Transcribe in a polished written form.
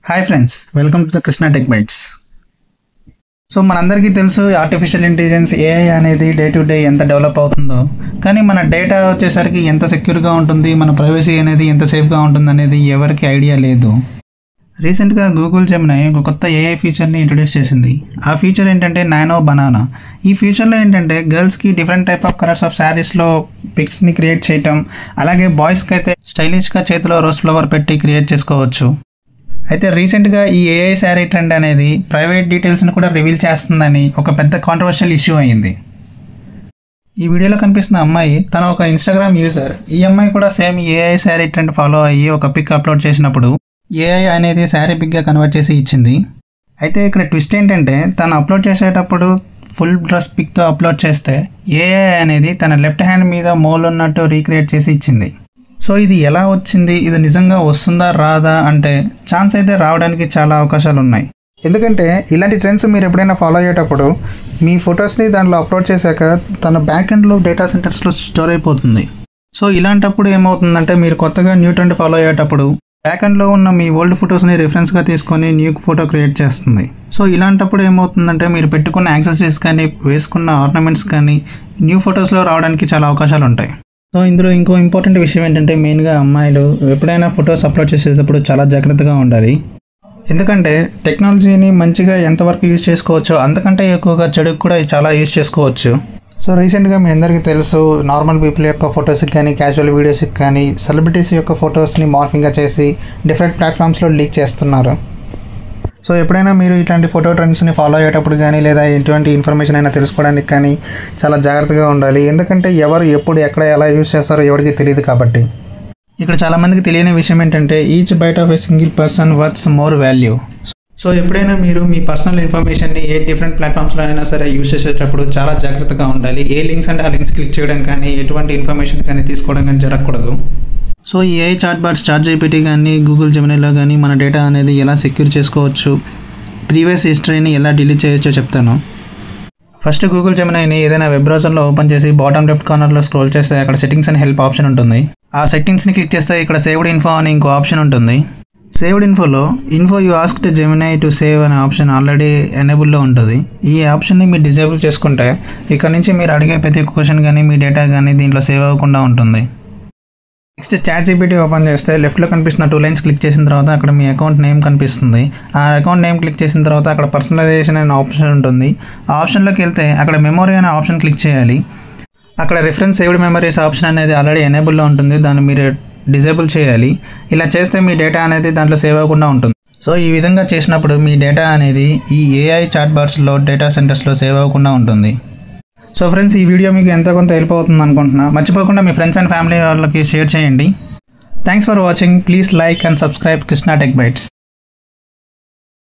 Hi friends, welcome to the Krishna tech bytes. So మనందరికీ తెలుసు artificial intelligence AI అనేది day to day ఎంత develop అవుతుందో, కానీ మన డేటా వచ్చేసరికి ఎంత సెక్యూర్గా ఉంటుంది, మన ప్రైవసీ అనేది ఎంత సేఫ్గా ఉంటుంది అనేది ఎవరికి ఐడియా లేదు. రీసెంట్గా గూగుల్ జెమినై ఒక కొత్త ఏఐ ఫీచర్ని ఇంట్రొడ్యూస్ చేసింది. ఆ ఫీచర్ ఏంటంటే నానో బనానా. ఈ ఫీచర్లో ఏంటంటే గర్ల్స్కి different type of colours of శారీస్లో పిక్స్ని క్రియేట్ చేయటం, అలాగే బాయ్స్కి అయితే స్టైలిష్గా చేతిలో రోజ్ ఫ్లవర్ పెట్టి క్రియేట్ చేసుకోవచ్చు. అయితే రీసెంట్గా ఈ ఏఐ శారీ ట్రెండ్ అనేది ప్రైవేట్ డీటెయిల్స్ని కూడా రివీల్ చేస్తుందని ఒక పెద్ద కాంట్రవర్షియల్ ఇష్యూ అయింది. ఈ వీడియోలో కనిపిస్తున్న అమ్మాయి తన ఒక ఇన్స్టాగ్రామ్ యూజర్. ఈ అమ్మాయి కూడా same AI sari trend follow అయ్యి ఒక పిక్ అప్లోడ్ చేసినప్పుడు ఏఐ అనేది శారీ పిక్గా కన్వర్ట్ చేసి ఇచ్చింది. అయితే ఇక్కడ ట్విస్ట్ ఏంటంటే తను అప్లోడ్ చేసేటప్పుడు ఫుల్ డ్రెస్ పిక్తో అప్లోడ్ చేస్తే ఏఐ అనేది తన లెఫ్ట్ హ్యాండ్ మీద మోల్ ఉన్నట్టు రీక్రియేట్ చేసి ఇచ్చింది. సో ఇది ఎలా వచ్చింది, ఇది నిజంగా వస్తుందా రాదా అంటే ఛాన్స్ అయితే రావడానికి చాలా అవకాశాలు ఉన్నాయి. ఎందుకంటే ఇలాంటి ట్రెండ్స్ మీరు ఎప్పుడైనా ఫాలో అయ్యేటప్పుడు మీ ఫొటోస్ని దాంట్లో అప్లోడ్ చేశాక తన బ్యాక్ ఎండ్లో డేటా సెంటర్స్లో స్టోర్ అయిపోతుంది. సో ఇలాంటప్పుడు ఏమవుతుందంటే మీరు కొత్తగా న్యూ ట్రెండ్ ఫాలో అయ్యేటప్పుడు బ్యాక్ ఎండ్లో ఉన్న మీ ఓల్డ్ ఫొటోస్ని రిఫరెన్స్గా తీసుకొని న్యూ ఫోటో క్రియేట్ చేస్తుంది. సో ఇలాంటప్పుడు ఏమవుతుందంటే మీరు పెట్టుకున్న యాక్సెసరీస్ కానీ వేసుకున్న ఆర్నమెంట్స్ కానీ న్యూ ఫొటోస్లో రావడానికి చాలా అవకాశాలు ఉంటాయి. సో ఇందులో ఇంకో ఇంపార్టెంట్ విషయం ఏంటంటే మెయిన్గా అమ్మాయిలు ఎప్పుడైనా ఫొటోస్ అప్లోడ్ చేసేటప్పుడు చాలా జాగ్రత్తగా ఉండాలి. ఎందుకంటే టెక్నాలజీని మంచిగా ఎంతవరకు యూజ్ చేసుకోవచ్చో అంతకంటే ఎక్కువగా చెడుకు కూడా చాలా యూజ్ చేసుకోవచ్చు. సో రీసెంట్గా మీ అందరికీ తెలుసు, నార్మల్ పీపుల్ యొక్క ఫొటోస్కి కానీ క్యాజువల్ వీడియోస్కి కానీ సెలబ్రిటీస్ యొక్క ఫొటోస్ని మార్ఫింగ్గా చేసి డిఫరెంట్ ప్లాట్ఫామ్స్లో లీక్ చేస్తున్నారు. సో ఎప్పుడైనా మీరు ఇట్లాంటి ఫోటో ట్రెండ్స్ని ఫాలో అయ్యేటప్పుడు కానీ లేదా ఎటువంటి ఇన్ఫర్మేషన్ అయినా తెలుసుకోవడానికి కానీ చాలా జాగ్రత్తగా ఉండాలి. ఎందుకంటే ఎవరు ఎప్పుడు ఎక్కడ ఎలా యూజ్ చేస్తారో ఎవరికి తెలియదు కాబట్టి. ఇక్కడ చాలామందికి తెలియని విషయం ఏంటంటే each byte of a single person worths more value. So ఎప్పుడైనా మీరు మీ పర్సనల్ ఇన్ఫర్మేషన్ని ఏ డిఫరెంట్ ప్లాట్ఫామ్స్లో అయినా సరే యూజ్ చేసేటప్పుడు చాలా జాగ్రత్తగా ఉండాలి. ఏ లింక్స్ అంటే ఆ లింక్స్ క్లిక్ చేయడం కానీ ఎటువంటి ఇన్ఫర్మేషన్ కానీ తీసుకోవడం కానీ జరగకూడదు. సో ఈ ఏఐ చాట్ బాట్స్ ChatGPT కానీ గూగుల్ జెమినైలో కానీ మన డేటా అనేది ఎలా సెక్యూర్ చేసుకోవచ్చు, ప్రీవియస్ హిస్టరీని ఎలా డిలీట్ చేయొచ్చో చెప్తాను. ఫస్ట్ గూగుల్ జెమినైని ఏదైనా వెబ్ బ్రౌజర్లో ఓపెన్ చేసి బాటమ్ లెఫ్ట్ కార్నర్లో స్క్రోల్ చేస్తే అక్కడ సెట్టింగ్స్ అండ్ హెల్ప్ ఆప్షన్ ఉంటుంది. ఆ సెట్టింగ్స్ని క్లిక్ చేస్తే ఇక్కడ సేవ్డ్ ఇన్ఫో అని ఇంకో ఆప్షన్ ఉంటుంది. సేవ్డ్ ఇన్ఫోలో info you asked Gemini to save అనే ఆప్షన్ ఆల్రెడీ ఎనేబుల్లో ఉంటుంది. ఈ ఆప్షన్ని మీరు డిజేబుల్ చేసుకుంటే ఇక్కడ నుంచి మీరు అడిగే ప్రతి క్వశ్చన్ కానీ మీ డేటా కానీ దీంట్లో సేవ్ అవ్వకుండా ఉంటుంది. నెక్స్ట్ ChatGPT ఓపెన్ చేస్తే లెఫ్ట్లో కనిపిస్తున్న 2 లైన్స్ క్లిక్ చేసిన తర్వాత అక్కడ మీ అకౌంట్ నేమ్ కనిపిస్తుంది. ఆ అకౌంట్ నేమ్ క్లిక్ చేసిన తర్వాత అక్కడ పర్సనలైజేషన్ అనే ఆప్షన్ ఉంటుంది. ఆ ఆప్షన్లోకి వెళ్తే అక్కడ మెమొరీ అనే ఆప్షన్ క్లిక్ చేయాలి. అక్కడ రిఫరెన్స్ సేవ్డ్ మెమరీస్ ఆప్షన్ అనేది ఆల్రెడీ ఎనేబుల్లో ఉంటుంది, దాన్ని మీరు డిజేబుల్ చేయాలి. ఇలా చేస్తే మీ డేటా అనేది దాంట్లో సేవ్ అవ్వకుండా ఉంటుంది. సో ఈ విధంగా చేసినప్పుడు మీ డేటా అనేది ఈ ఏఐ చాట్ బాట్స్లో డేటా సెంటర్స్లో సేవ్ అవ్వకుండా ఉంటుంది. సో ఫ్రెండ్స్, ఈ వీడియో మీకు ఎంతో కొంత హెల్ప్ అవుతుంది అనుకుంటున్నా. మర్చిపోకుండా మీ ఫ్రెండ్స్ అండ్ ఫ్యామిలీ వాళ్ళకి షేర్ చేయండి. Thanks for watching. Please like and subscribe Krishna tech bytes.